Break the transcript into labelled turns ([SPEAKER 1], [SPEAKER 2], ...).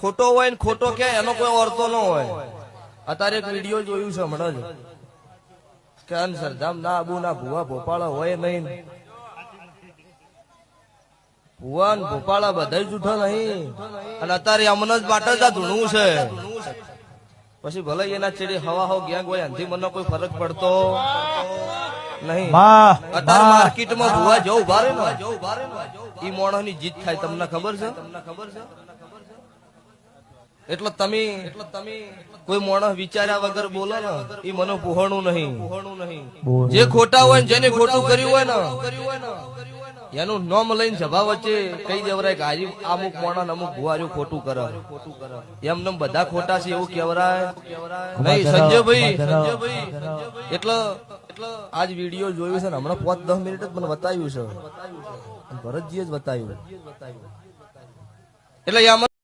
[SPEAKER 1] ખોટો હોય ને ખોટો કે એનો કોઈ અર્થો ન હોય. અત્યારે એક વિડીયો જોયું છે હમણાં જ કે સરધામ ના આબુ ના ભુવા ભોપાળા હોય નહીં, ભુવા ને ભોપાળા બધા જૂઠા નહીં. અને અત્યારે અમને જ માટે જ આ ધૂણવું છે. પછી ભલે એના ચેડી હવા હો ગેંગ હોય એનાથી મને કોઈ ફરક પડતો નહીં. અત્યારે માર્કેટમાં ભુવા જો ઉભા રહે ને ઈ મોણસ ની જીત થાય. તમને ખબર છે? એટલે તમે કોઈ માણસ વિચાર્યા વગર બોલો ને એ મને પોહણું નહીં. જે ખોટા હોય જેને ખોટું કર્યું હોય ને એનું નામ લઈને સભા વચ્ચે કઈ દેવરાય કે હારી અમુક મોણા અમુક ભુવાર્યું ખોટું કરે, એમને બધા ખોટા છે એવું કેવરાય નહીં. સંજયભાઈ એટલે આજ વિડીયો જોયું છે ને હમણાં 5-10 મિનિટ જ મને બતાવ્યું છે, ભરતજીએ જ બતાવ્યું. એટલે